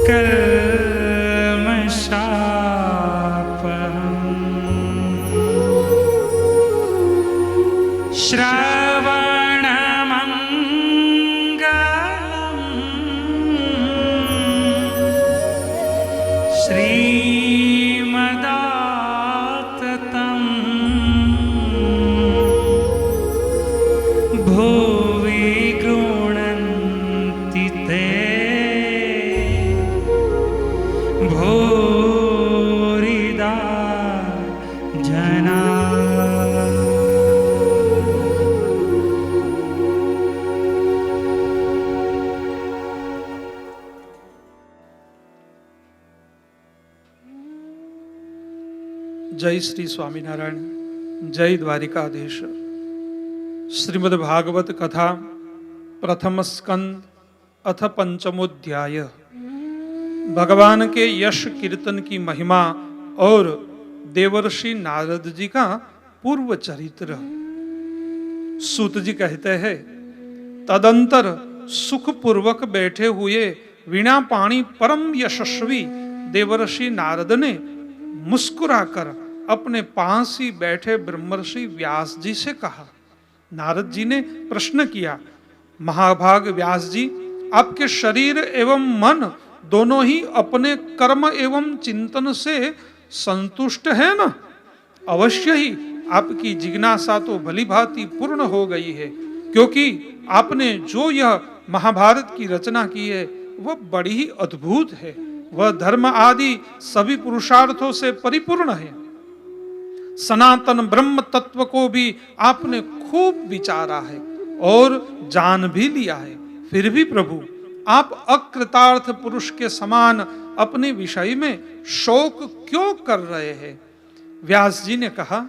कल्मषापहम् श्रवणमङ्गलम् श्रीमदाततम् भुवि गृह्णन्ति ते भूरिदा जना। जय श्री स्वामीनारायण, जय द्वारिकाधीश। श्रीमद् भागवत कथा प्रथम स्कंद अथ पंचमोध्याय। भगवान के यश कीर्तन की महिमा और देवर्षि नारद जी का पूर्व चरित्र। सूत जी कहते हैं, तदंतर सुखपूर्वक बैठे हुए वीणा पाणी परम यशस्वी देवर्षि नारद ने मुस्कुराकर अपने पास ही बैठे ब्रह्मर्षि व्यास जी से कहा। नारद जी ने प्रश्न किया, महाभाग व्यास जी, आपके शरीर एवं मन दोनों ही अपने कर्म एवं चिंतन से संतुष्ट है ना? अवश्य ही आपकी जिज्ञासा तो भलीभांति पूर्ण हो गई है, क्योंकि आपने जो यह महाभारत की रचना की है वह बड़ी ही अद्भुत है। वह धर्म आदि सभी पुरुषार्थों से परिपूर्ण है। सनातन ब्रह्म तत्व को भी आपने खूब विचारा है और जान भी लिया है। फिर भी प्रभु, आप अकृतार्थ पुरुष के समान अपने विषय में शोक क्यों कर रहे हैं? व्यास जी ने कहा,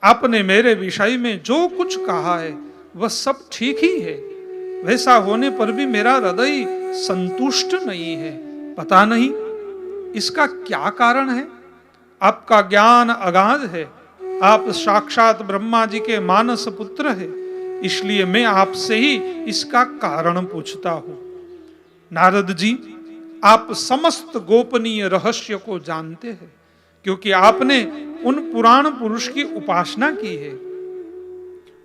आपने मेरे विषय में जो कुछ कहा है वह सब ठीक ही है। वैसा होने पर भी मेरा हृदय संतुष्ट नहीं है। पता नहीं इसका क्या कारण है। आपका ज्ञान अगाध है, आप साक्षात ब्रह्मा जी के मानस पुत्र है, इसलिए मैं आपसे ही इसका कारण पूछता हूं। नारद जी, आप समस्त गोपनीय रहस्य को जानते हैं, क्योंकि आपने उन पुराण पुरुष की उपासना की है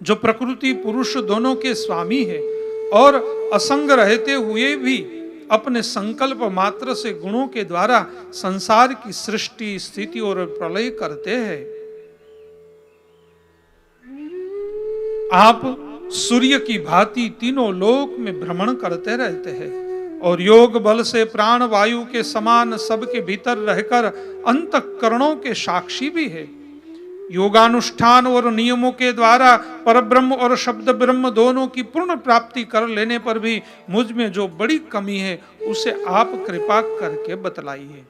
जो प्रकृति पुरुष दोनों के स्वामी है और असंग रहते हुए भी अपने संकल्प मात्र से गुणों के द्वारा संसार की सृष्टि, स्थिति और प्रलय करते हैं। आप सूर्य की भांति तीनों लोक में भ्रमण करते रहते हैं और योग बल से प्राण वायु के समान सबके भीतर रहकर अंतःकरणों के साक्षी भी है। योगानुष्ठान और नियमों के द्वारा परब्रह्म और शब्द ब्रह्म दोनों की पूर्ण प्राप्ति कर लेने पर भी मुझ में जो बड़ी कमी है उसे आप कृपा करके बतलाइए।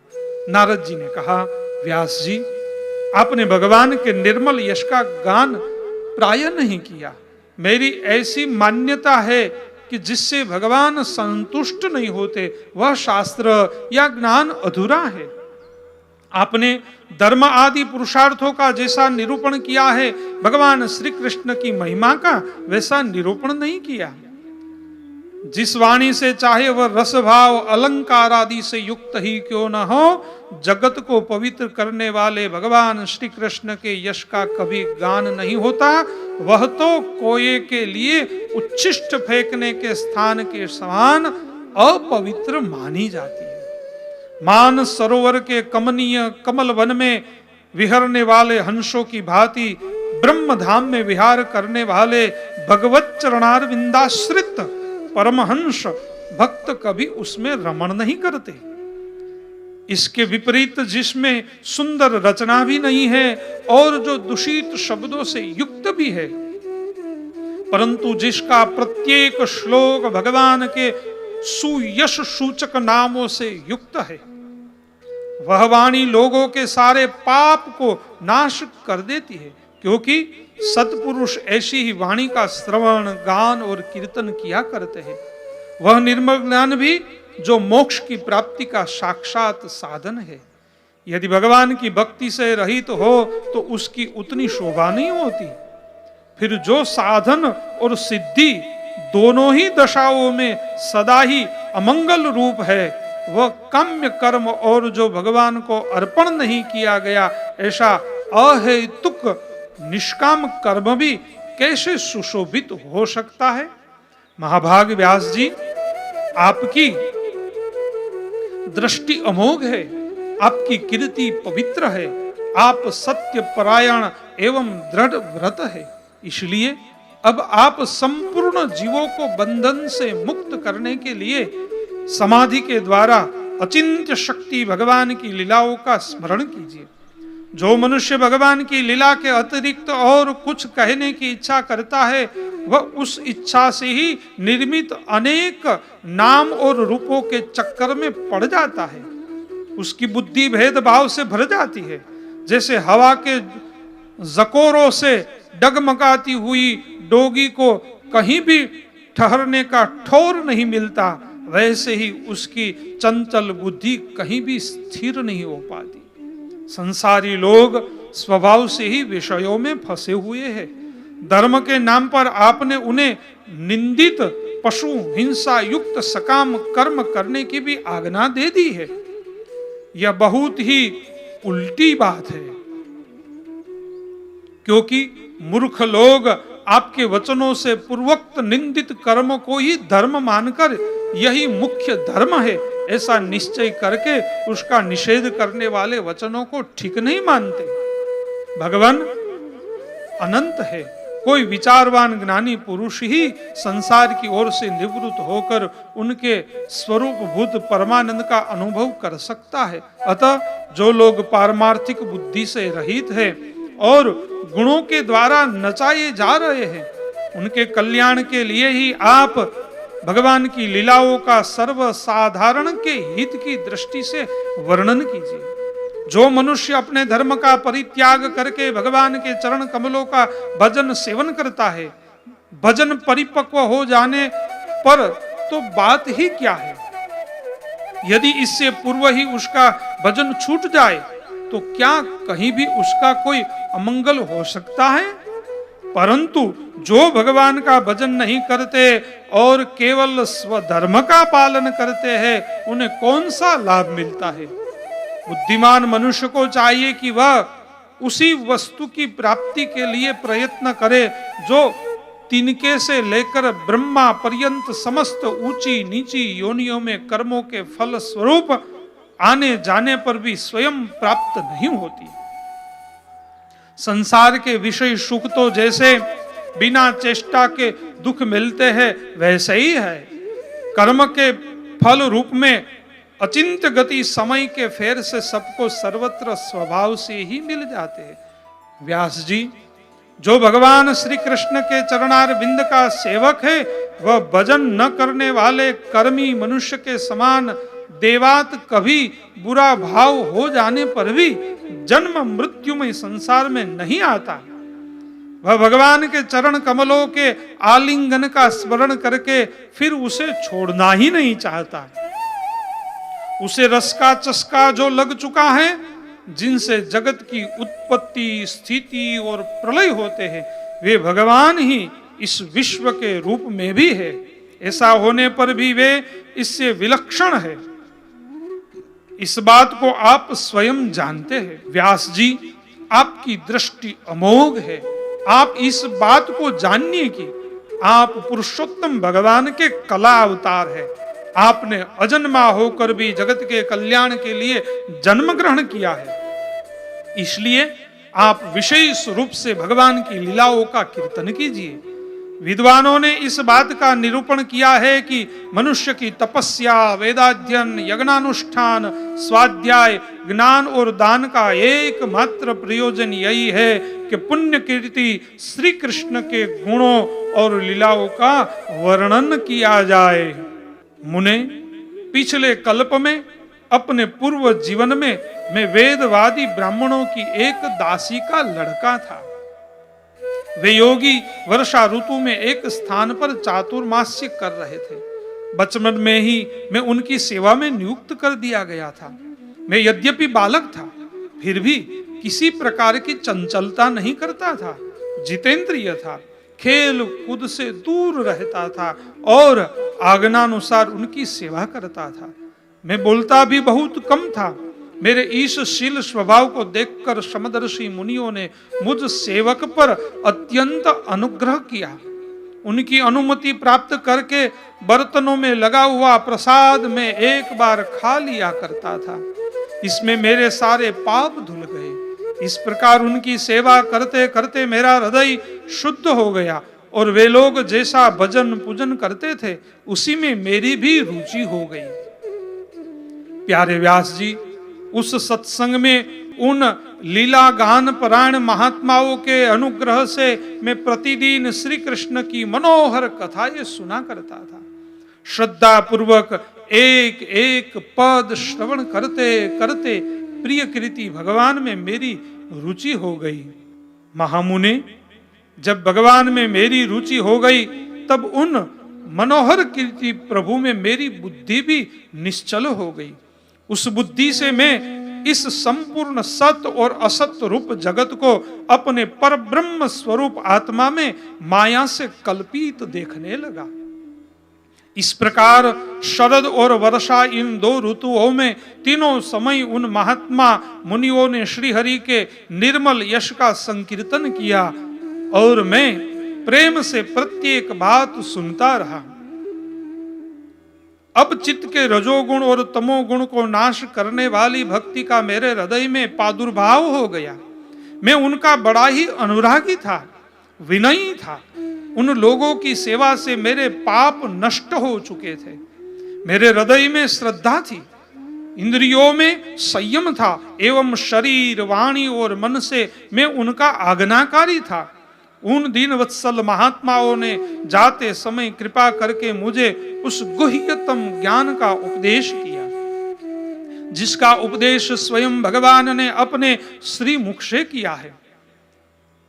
नारद जी ने कहा, व्यास जी, आपने भगवान के निर्मल यश का गान प्राय नहीं किया। मेरी ऐसी मान्यता है कि जिससे भगवान संतुष्ट नहीं होते वह शास्त्र या ज्ञान अधूरा है। आपने धर्म आदि पुरुषार्थों का जैसा निरूपण किया है, भगवान श्री कृष्ण की महिमा का वैसा निरूपण नहीं किया। जिस वाणी से चाहे वह रस भाव अलंकार आदि से युक्त ही क्यों न हो, जगत को पवित्र करने वाले भगवान श्री कृष्ण के यश का कभी गान नहीं होता। वह तो कोये के लिए उच्छिष्ट फेंकने के स्थान के समान अपवित्र मानी जाती है। मान सरोवर के कमनीय कमल वन में विहरने वाले हंसों की भांति ब्रह्म धाम में विहार करने वाले भगवत चरणारविंदाश्रित परमहंस भक्त कभी उसमें रमण नहीं करते। इसके विपरीत जिसमें सुंदर रचना भी नहीं है और जो दूषित शब्दों से युक्त भी है, परंतु जिसका प्रत्येक श्लोक भगवान के सुयश सूचक नामों से युक्त है, वह वाणी लोगों के सारे पाप को नाश कर देती है, क्योंकि सत्पुरुष ऐसी ही वाणी का श्रवण, गान और कीर्तन किया करते हैं। वह निर्मल ज्ञान भी जो मोक्ष की प्राप्ति का साक्षात साधन है। यदि भगवान की भक्ति से रहित हो तो उसकी उतनी शोभा नहीं होती। फिर जो साधन और सिद्धि दोनों ही दशाओं में सदा ही अमंगल रूप है, वह काम्य कर्म और जो भगवान को अर्पण नहीं किया गया ऐसा अहेतुक निष्काम कर्म भी कैसे सुशोभित हो सकता है। महाभाग व्यास जी, आपकी दृष्टि अमोघ है, आपकी कीर्ति पवित्र है, आप सत्य परायण एवं दृढ़ व्रत है। इसलिए अब आप संपूर्ण जीवों को बंधन से मुक्त करने के लिए समाधि के द्वारा अचिंत्य शक्ति भगवान की लीलाओं का स्मरण कीजिए। जो मनुष्य भगवान की लीला के अतिरिक्त और कुछ कहने की इच्छा करता है, वह उस इच्छा से ही निर्मित अनेक नाम और रूपों के चक्कर में पड़ जाता है। उसकी बुद्धि भेदभाव से भर जाती है। जैसे हवा के जकोरों से डगमगाती हुई डोगी को कहीं भी ठहरने का ठौर नहीं मिलता, वैसे ही उसकी चंचल बुद्धि कहीं भी स्थिर नहीं हो पाती। संसारी लोग स्वभाव से ही विषयों में फंसे हुए हैं। धर्म के नाम पर आपने उन्हें निंदित पशु हिंसा युक्त सकाम कर्म करने की भी आज्ञा दे दी है। यह बहुत ही उल्टी बात है, क्योंकि मूर्ख लोग आपके वचनों से पूर्वोक्त निंदित कर्म को ही धर्म मानकर यही मुख्य धर्म है ऐसा निश्चय करके उसका निषेध करने वाले वचनों को ठीक नहीं मानते। भगवान अनंत है। कोई विचारवान ज्ञानी पुरुष ही संसार की ओर से निवृत्त होकर उनके स्वरूप भूत परमानंद का अनुभव कर सकता है। अतः जो लोग पारमार्थिक बुद्धि से रहित है और गुणों के द्वारा नचाए जा रहे हैं, उनके कल्याण के लिए ही आप भगवान की लीलाओं का सर्वसाधारण के हित की दृष्टि से वर्णन कीजिए। जो मनुष्य अपने धर्म का परित्याग करके भगवान के चरण कमलों का भजन सेवन करता है, भजन परिपक्व हो जाने पर तो बात ही क्या है। यदि इससे पूर्व ही उसका भजन छूट जाए तो क्या कहीं भी उसका कोई अमंगल हो सकता है। परंतु जो भगवान का भजन नहीं करते और केवल स्वधर्म का पालन करते हैं, उन्हें कौन सा लाभ मिलता है। बुद्धिमान मनुष्य को चाहिए कि वह उसी वस्तु की प्राप्ति के लिए प्रयत्न करे जो तिनके से लेकर ब्रह्मा पर्यंत समस्त ऊंची नीची योनियों में कर्मों के फल स्वरूप आने जाने पर भी स्वयं प्राप्त नहीं होती। संसार के विषय सुख तो जैसे बिना चेष्टा के दुख मिलते हैं, वैसे ही है कर्म के फल रूप में अचिंत्य गति समय के फेर से सबको सर्वत्र स्वभाव से ही मिल जाते हैं। व्यास जी, जो भगवान श्री कृष्ण के चरणार बिंद का सेवक है, वह भजन न करने वाले कर्मी मनुष्य के समान देवात कभी बुरा भाव हो जाने पर भी जन्म मृत्यु में संसार में नहीं आता। वह भगवान के चरण कमलों के आलिंगन का स्मरण करके फिर उसे छोड़ना ही नहीं चाहता। उसे रस का चस्का जो लग चुका है, जिनसे जगत की उत्पत्ति स्थिति और प्रलय होते हैं, वे भगवान ही इस विश्व के रूप में भी है। ऐसा होने पर भी वे इससे विलक्षण है। इस बात को आप स्वयं जानते हैं। व्यास जी, आपकी दृष्टि अमोघ है। आप इस बात को जानिए कि आप पुरुषोत्तम भगवान के कला अवतार है। आपने अजन्मा होकर भी जगत के कल्याण के लिए जन्म ग्रहण किया है। इसलिए आप विशेष रूप से भगवान की लीलाओं का कीर्तन कीजिए। विद्वानों ने इस बात का निरूपण किया है कि मनुष्य की तपस्या, वेदाध्ययन, यज्ञानुष्ठान, स्वाध्याय, ज्ञान और दान का एकमात्र प्रयोजन यही है कि पुण्य कीर्ति श्री कृष्ण के गुणों और लीलाओं का वर्णन किया जाए। मुने, पिछले कल्प में अपने पूर्व जीवन में मैं वेदवादी ब्राह्मणों की एक दासी का लड़का था। वे योगी वर्षा ऋतु में एक स्थान पर चातुर्मास्य कर रहे थे। बचपन में ही मैं उनकी सेवा में नियुक्त कर दिया गया था। मैं यद्यपि बालक था, फिर भी किसी प्रकार की चंचलता नहीं करता था। जितेंद्रिय था, खेल कूद से दूर रहता था और आज्ञानुसार उनकी सेवा करता था। मैं बोलता भी बहुत कम था। मेरे ईशशील स्वभाव को देखकर समदर्शी मुनियों ने मुझ सेवक पर अत्यंत अनुग्रह किया। उनकी अनुमति प्राप्त करके बर्तनों में लगा हुआ प्रसाद में एक बार खा लिया करता था। इसमें मेरे सारे पाप धुल गए। इस प्रकार उनकी सेवा करते करते मेरा हृदय शुद्ध हो गया और वे लोग जैसा भजन पूजन करते थे उसी में मेरी भी रुचि हो गई। प्यारे व्यास जी, उस सत्संग में उन लीला गान परायण महात्माओं के अनुग्रह से मैं प्रतिदिन श्री कृष्ण की मनोहर कथाएं सुना करता था। श्रद्धा पूर्वक एक एक पद श्रवण करते करते प्रिय कृति भगवान में मेरी रुचि हो गई। महामुने, जब भगवान में मेरी रुचि हो गई तब उन मनोहर कीर्ति प्रभु में मेरी बुद्धि भी निश्चल हो गई। उस बुद्धि से मैं इस संपूर्ण सत और असत रूप जगत को अपने पर ब्रह्म स्वरूप आत्मा में माया से कल्पित देखने लगा। इस प्रकार शरद और वर्षा इन दो ऋतुओं में तीनों समय उन महात्मा मुनियों ने श्री हरि के निर्मल यश का संकीर्तन किया और मैं प्रेम से प्रत्येक बात सुनता रहा। अब चित्त के रजोगुण और तमोगुण को नाश करने वाली भक्ति का मेरे हृदय में प्रादुर्भाव हो गया। मैं उनका बड़ा ही अनुरागी था, विनयी था। उन लोगों की सेवा से मेरे पाप नष्ट हो चुके थे। मेरे हृदय में श्रद्धा थी, इंद्रियों में संयम था एवं शरीर वाणी और मन से मैं उनका आज्ञाकारी था। उन दीन वत्सल महात्माओं ने जाते समय कृपा करके मुझे उस गुह्यतम ज्ञान का उपदेश किया, जिसका उपदेश स्वयं भगवान ने अपने श्री मुख से किया है।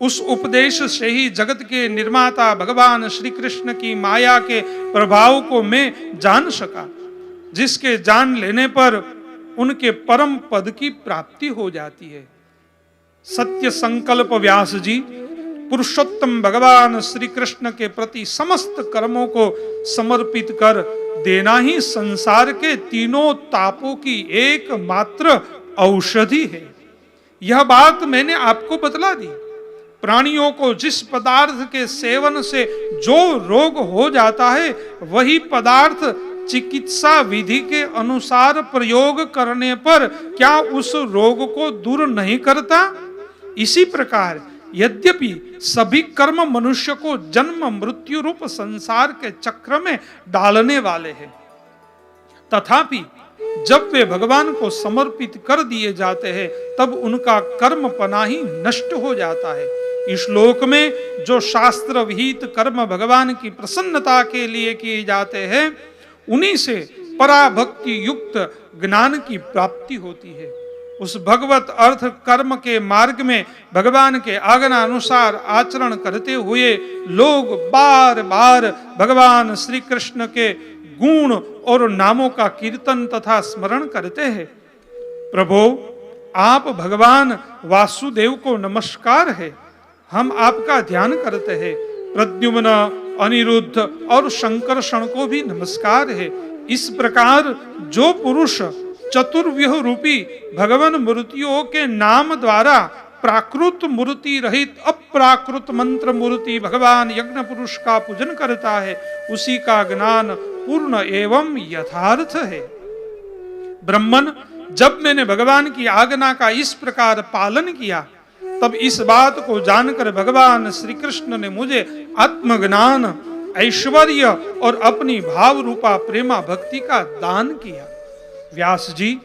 उस उपदेश से ही जगत के निर्माता भगवान श्री कृष्ण की माया के प्रभाव को मैं जान सका, जिसके जान लेने पर उनके परम पद की प्राप्ति हो जाती है। सत्य संकल्प व्यास जी पुरुषोत्तम भगवान श्री कृष्ण के प्रति समस्त कर्मों को समर्पित कर देना ही संसार के तीनों तापों की एकमात्र औषधि है। यह बात मैंने आपको बतला दी। प्राणियों को जिस पदार्थ के सेवन से जो रोग हो जाता है वही पदार्थ चिकित्सा विधि के अनुसार प्रयोग करने पर क्या उस रोग को दूर नहीं करता? इसी प्रकार यद्यपि सभी कर्म मनुष्य को जन्म मृत्यु रूप संसार के चक्र में डालने वाले हैं, तथापि जब वे भगवान को समर्पित कर दिए जाते हैं तब उनका कर्म पना ही नष्ट हो जाता है। इस श्लोक में जो शास्त्र विहित कर्म भगवान की प्रसन्नता के लिए किए जाते हैं उन्हीं से पराभक्ति युक्त ज्ञान की प्राप्ति होती है। उस भगवत अर्थ कर्म के मार्ग में भगवान के आज्ञा अनुसार आचरण करते हुए लोग बार बार भगवान श्री कृष्ण के गुण और नामों का कीर्तन तथा स्मरण करते हैं। प्रभु, आप भगवान वासुदेव को नमस्कार है, हम आपका ध्यान करते हैं। प्रद्युम्न, अनिरुद्ध और शंकरषण को भी नमस्कार है। इस प्रकार जो पुरुष चतुर्व्यूह रूपी भगवान मूर्तियों के नाम द्वारा प्राकृत मूर्ति रहित अप्राकृत मंत्र मूर्ति भगवान यज्ञ पुरुष का पूजन करता है, उसी का ज्ञान पूर्ण एवं यथार्थ है। ब्रह्मन, जब मैंने भगवान की आज्ञा का इस प्रकार पालन किया तब इस बात को जानकर भगवान श्री कृष्ण ने मुझे आत्मज्ञान, ऐश्वर्य और अपनी भाव रूपा प्रेमा भक्ति का दान किया। व्यास जी,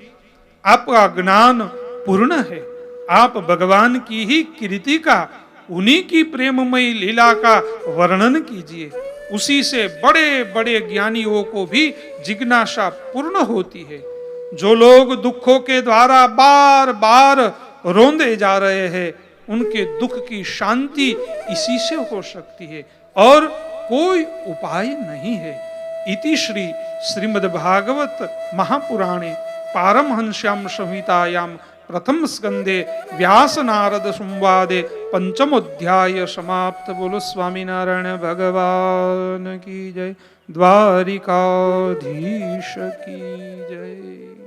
आपका ज्ञान पूर्ण है। आप भगवान की ही कीर्ति का, उन्हीं की प्रेममयी लीला का वर्णन कीजिए। उसी से बड़े बड़े ज्ञानियों को भी जिज्ञासा पूर्ण होती है। जो लोग दुखों के द्वारा बार बार रोंदे जा रहे हैं उनके दुख की शांति इसी से हो सकती है और कोई उपाय नहीं है। इति श्री श्रीमद्भागवत महापुराणे पारमहंस्यां संहितायां प्रथम स्कंदे व्यास नारद संवादे पंचमोध्याय समाप्त। बोलो स्वामीनारायण भगवान की जय। द्वारिकाधीश की जय।